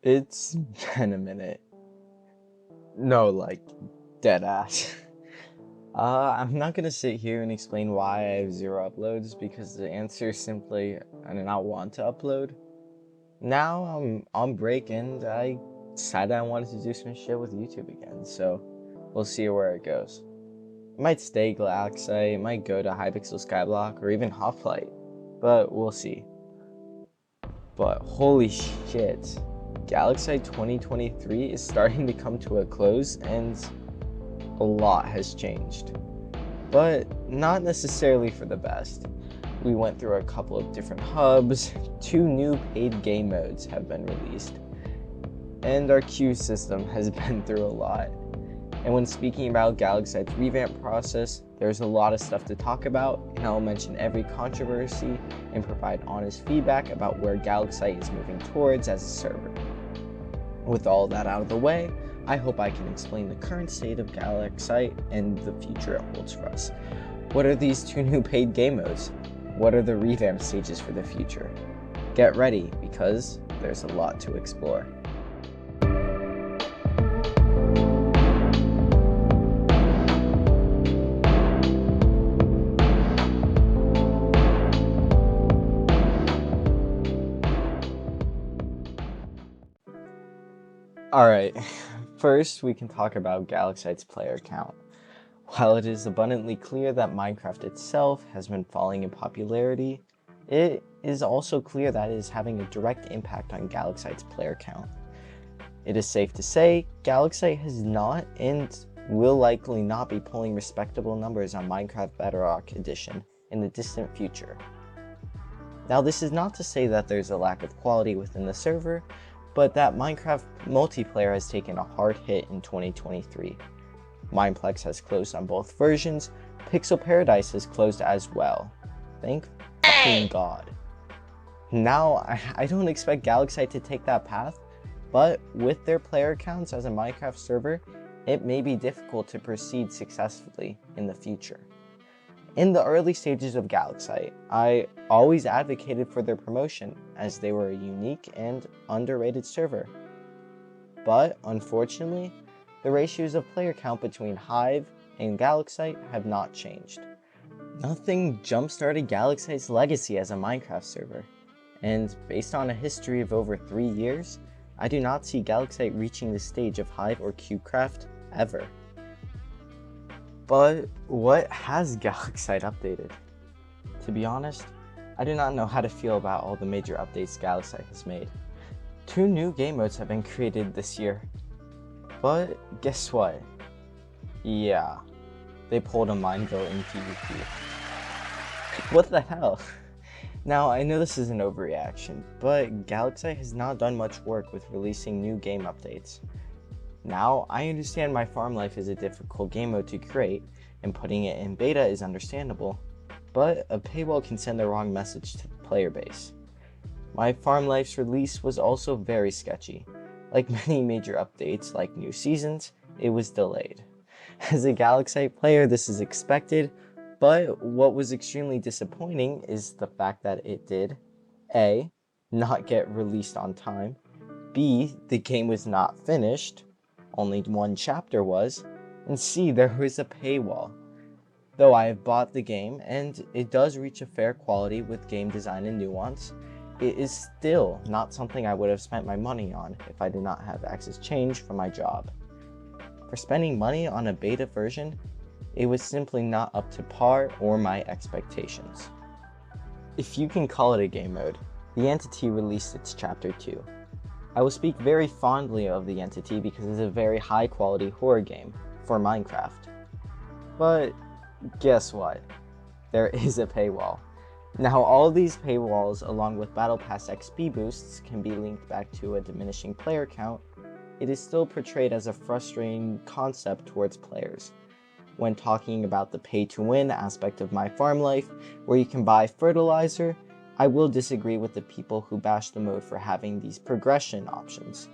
It's been a minute. No, like, dead ass. I'm not gonna sit here and explain why I have 0 uploads because the answer is simply I do not want to upload. Now I'm on break and I decided I wanted to do some shit with YouTube again, so we'll see where it goes. It might stay Galaxite, it might go to Hypixel Skyblock, or even Hoplite, but we'll see. But holy shit, Galaxite 2023 is starting to come to a close and a lot has changed, but not necessarily for the best. We went through a couple of different hubs, 2 new paid game modes have been released, and our queue system has been through a lot. And when speaking about Galaxite's revamp process, there's a lot of stuff to talk about, and I'll mention every controversy and provide honest feedback about where Galaxite is moving towards as a server. With all that out of the way, I hope I can explain the current state of Galaxite and the future it holds for us. What are these 2 new paid game modes? What are the revamp stages for the future? Get ready, because there's a lot to explore. Alright, first we can talk about Galaxite's player count. While it is abundantly clear that Minecraft itself has been falling in popularity, it is also clear that it is having a direct impact on Galaxite's player count. It is safe to say Galaxite has not and will likely not be pulling respectable numbers on Minecraft Bedrock Edition in the distant future. Now, this is not to say that there's a lack of quality within the server, but that Minecraft multiplayer has taken a hard hit in 2023. Mineplex has closed on both versions, Pixel Paradise has closed as well. Thank fucking God. Now, I don't expect Galaxite to take that path, but with their player counts as a Minecraft server, it may be difficult to proceed successfully in the future. In the early stages of Galaxite, I always advocated for their promotion as they were a unique and underrated server. But unfortunately, the ratios of player count between Hive and Galaxite have not changed. Nothing jump-started Galaxite's legacy as a Minecraft server, and based on a history of over 3 years, I do not see Galaxite reaching the stage of Hive or CubeCraft ever. But what has Galaxite updated? To be honest, I do not know how to feel about all the major updates Galaxite has made. 2 new game modes have been created this year. But guess what? Yeah, they pulled a Mineville in PvP. What the hell? Now, I know this is an overreaction, but Galaxite has not done much work with releasing new game updates. Now, I understand My Farm Life is a difficult game mode to create, and putting it in beta is understandable, but a paywall can send the wrong message to the player base. My Farm Life's release was also very sketchy. Like many major updates, like new seasons, it was delayed. As a Galaxite player, this is expected, but what was extremely disappointing is the fact that it did A, not get released on time, B, the game was not finished, only 1 chapter was, and C, there was a paywall. Though I have bought the game and it does reach a fair quality with game design and nuance, it is still not something I would have spent my money on if I did not have access change from my job. For spending money on a beta version, it was simply not up to par or my expectations. If you can call it a game mode, the Entity released its Chapter 2. I will speak very fondly of the Entity because it's a very high quality horror game for Minecraft. But guess what? There is a paywall. Now, all these paywalls along with Battle Pass XP boosts can be linked back to a diminishing player count. It is still portrayed as a frustrating concept towards players. When talking about the pay-to-win aspect of My Farm Life, where you can buy fertilizer, I will disagree with the people who bash the mode for having these progression options.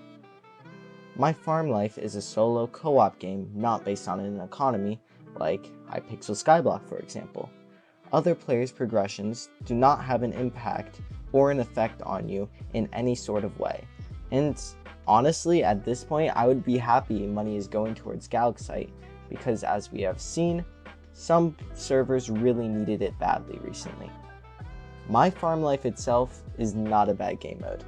My Farm Life is a solo co-op game not based on an economy, like Hypixel Skyblock for example. Other players' progressions do not have an impact or an effect on you in any sort of way, and Honestly, at this point, I would be happy money is going towards Galaxite, because as we have seen, some servers really needed it badly recently. My farm life itself is not a bad game mode.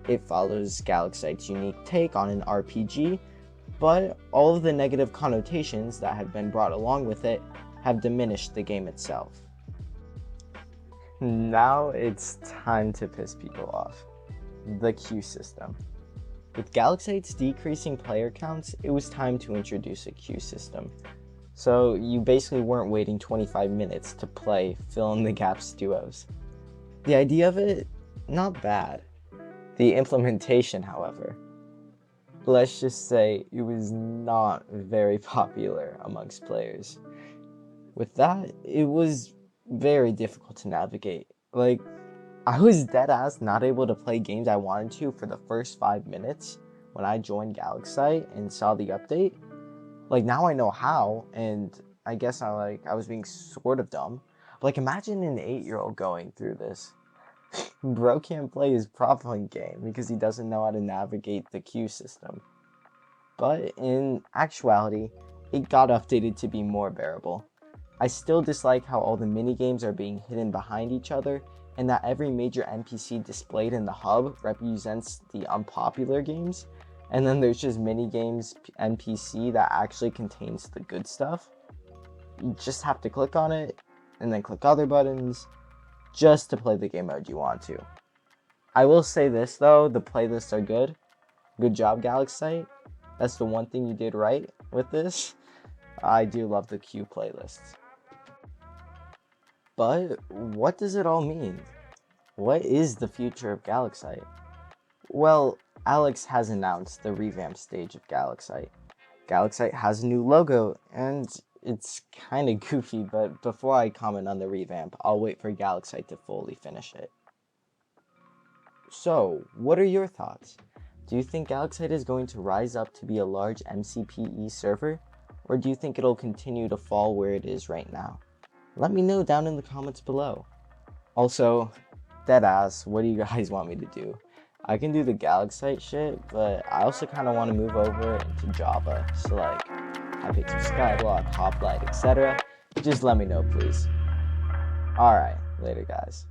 It follows Galaxite's unique take on an RPG, but all of the negative connotations that have been brought along with it have diminished the game itself. Now it's time to piss people off. The queue system. With Galaxite's decreasing player counts, it was time to introduce a queue system. So you basically weren't waiting 25 minutes to play fill in the gaps duos. The idea of it, not bad. The implementation, however, let's just say it was not very popular amongst players. With that, it was very difficult to navigate. Like, I was deadass not able to play games I wanted to for the first 5 minutes when I joined Galaxite and saw the update. Like, now I know how, and I guess I was being sort of dumb. But like, imagine an 8-year-old going through this. Bro can't play his prop point game because he doesn't know how to navigate the queue system. But in actuality, it got updated to be more bearable. I still dislike how all the minigames are being hidden behind each other, and that every major NPC displayed in the hub represents the unpopular games, and then there's just minigames NPC that actually contains the good stuff. You just have to click on it, and then click other buttons, just to play the game mode you want to. I will say this though, the playlists are good. Good job, Galaxite. That's the one thing you did right with this. I do love the queue playlists. But what does it all mean? What is the future of Galaxite? Well, Alex has announced the revamped stage of Galaxite. Galaxite has a new logo, and it's kinda goofy, but before I comment on the revamp, I'll wait for Galaxite to fully finish it. So, what are your thoughts? Do you think Galaxite is going to rise up to be a large MCPE server, or do you think it'll continue to fall where it is right now? Let me know down in the comments below. Also, deadass, what do you guys want me to do? I can do the Galaxite shit, but I also kind of want to move over into Java, so like Hypixel Skyblock, Hoplite, etc. Just let me know, please. Alright, later guys.